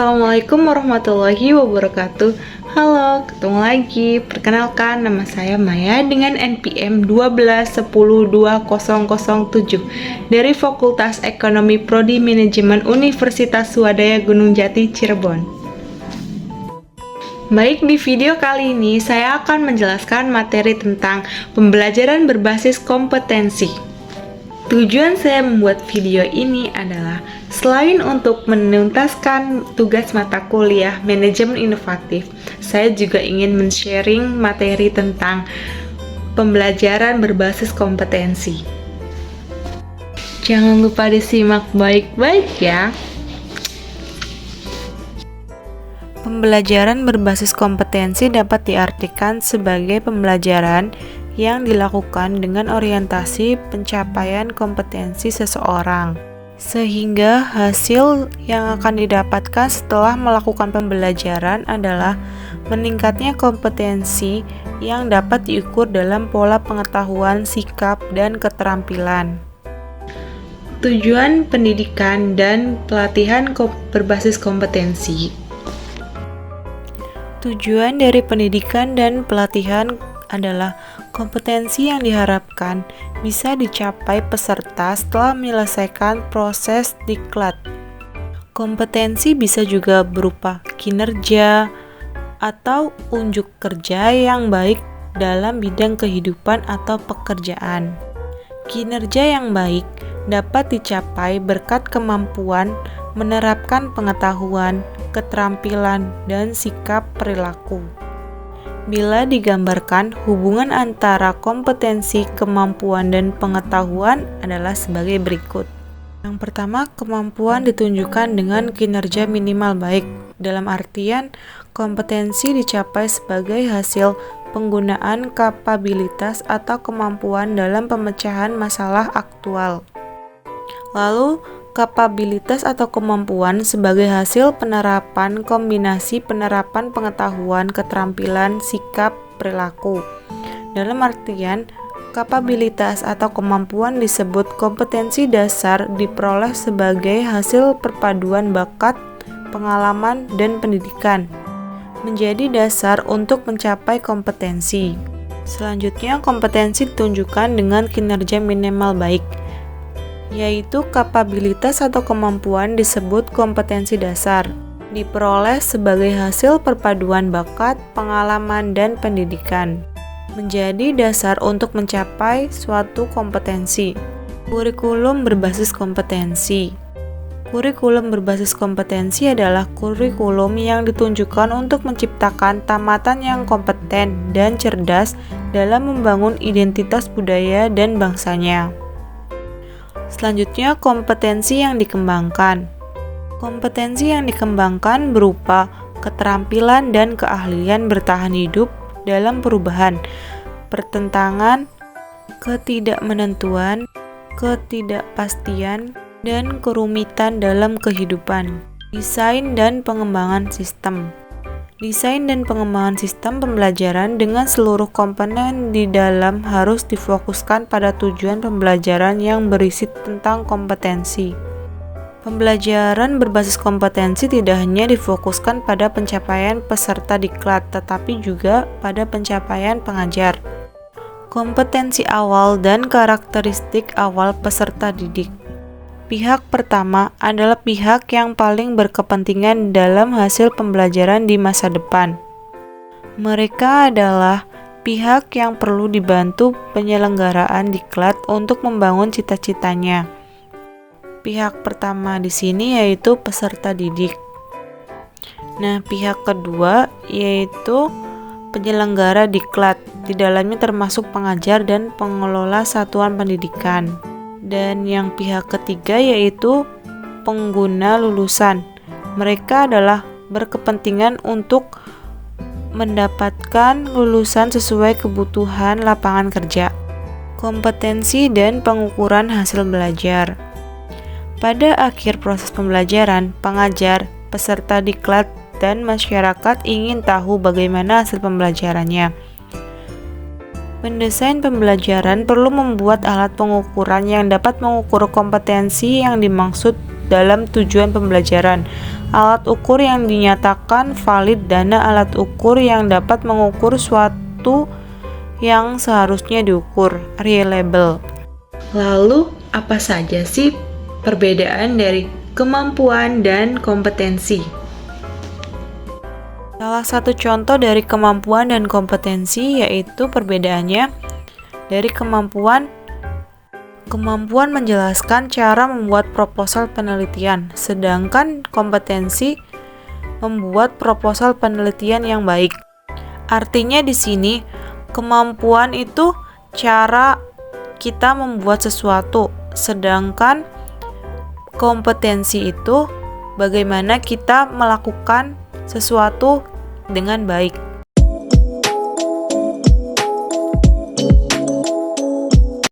Assalamualaikum warahmatullahi wabarakatuh. Halo, ketemu lagi. Perkenalkan, nama saya Maya dengan NPM 12102007 dari Fakultas Ekonomi Prodi Manajemen Universitas Swadaya Gunung Jati, Cirebon. Baik, di video kali ini saya akan menjelaskan materi tentang pembelajaran berbasis kompetensi. Tujuan saya membuat video ini adalah selain untuk menuntaskan tugas mata kuliah manajemen inovatif, saya juga ingin men-sharing materi tentang pembelajaran berbasis kompetensi. Jangan lupa disimak baik-baik ya. Pembelajaran berbasis kompetensi dapat diartikan sebagai pembelajaran yang dilakukan dengan orientasi pencapaian kompetensi seseorang, sehingga hasil yang akan didapatkan setelah melakukan pembelajaran adalah meningkatnya kompetensi yang dapat diukur dalam pola pengetahuan, sikap, dan keterampilan. Tujuan pendidikan dan pelatihan berbasis kompetensi. Tujuan dari pendidikan dan pelatihan adalah kompetensi yang diharapkan bisa dicapai peserta setelah menyelesaikan proses diklat. Kompetensi bisa juga berupa kinerja atau unjuk kerja yang baik dalam bidang kehidupan atau pekerjaan. Kinerja yang baik dapat dicapai berkat kemampuan menerapkan pengetahuan, keterampilan, dan sikap perilaku. Bila digambarkan, hubungan antara kompetensi, kemampuan, dan pengetahuan adalah sebagai berikut. Yang pertama, kemampuan ditunjukkan dengan kinerja minimal baik. Dalam artian, kompetensi dicapai sebagai hasil penggunaan kapabilitas atau kemampuan dalam pemecahan masalah aktual. Lalu, kapabilitas atau kemampuan sebagai hasil penerapan kombinasi penerapan pengetahuan, keterampilan, sikap, perilaku. Dalam artian, kapabilitas atau kemampuan disebut kompetensi dasar diperoleh sebagai hasil perpaduan bakat, pengalaman, dan pendidikan, menjadi dasar untuk mencapai kompetensi. Selanjutnya, kompetensi ditunjukkan dengan kinerja minimal baik, yaitu kapabilitas atau kemampuan disebut kompetensi dasar, diperoleh sebagai hasil perpaduan bakat, pengalaman, dan pendidikan, menjadi dasar untuk mencapai suatu kompetensi. Kurikulum berbasis kompetensi. Kurikulum berbasis kompetensi adalah kurikulum yang ditunjukkan untuk menciptakan tamatan yang kompeten dan cerdas dalam membangun identitas budaya dan bangsanya. Selanjutnya, kompetensi yang dikembangkan. Kompetensi yang dikembangkan berupa keterampilan dan keahlian bertahan hidup dalam perubahan, pertentangan, ketidakmenentuan, ketidakpastian, dan kerumitan dalam kehidupan. Desain dan pengembangan sistem. Desain dan pengembangan sistem pembelajaran dengan seluruh komponen di dalam harus difokuskan pada tujuan pembelajaran yang berisi tentang kompetensi. Pembelajaran berbasis kompetensi tidak hanya difokuskan pada pencapaian peserta diklat, tetapi juga pada pencapaian pengajar. Kompetensi awal dan karakteristik awal peserta didik. Pihak pertama adalah pihak yang paling berkepentingan dalam hasil pembelajaran di masa depan. Mereka adalah pihak yang perlu dibantu penyelenggaraan diklat untuk membangun cita-citanya. Pihak pertama di sini yaitu peserta didik. Nah, pihak kedua yaitu penyelenggara diklat. Di dalamnya termasuk pengajar dan pengelola satuan pendidikan. Dan yang pihak ketiga yaitu pengguna lulusan. Mereka adalah berkepentingan untuk mendapatkan lulusan sesuai kebutuhan lapangan kerja. Kompetensi dan pengukuran hasil belajar. Pada akhir proses pembelajaran, pengajar, peserta diklat, dan masyarakat ingin tahu bagaimana hasil pembelajarannya. Pendesain pembelajaran perlu membuat alat pengukuran yang dapat mengukur kompetensi yang dimaksud dalam tujuan pembelajaran. Alat ukur yang dinyatakan valid dana alat ukur yang dapat mengukur suatu yang seharusnya diukur, reliable. Lalu, apa saja sih perbedaan dari kemampuan dan kompetensi? Salah satu contoh dari kemampuan dan kompetensi yaitu perbedaannya dari kemampuan menjelaskan cara membuat proposal penelitian, sedangkan kompetensi membuat proposal penelitian yang baik. Artinya di sini, kemampuan itu cara kita membuat sesuatu, sedangkan kompetensi itu bagaimana kita melakukan sesuatu dengan baik.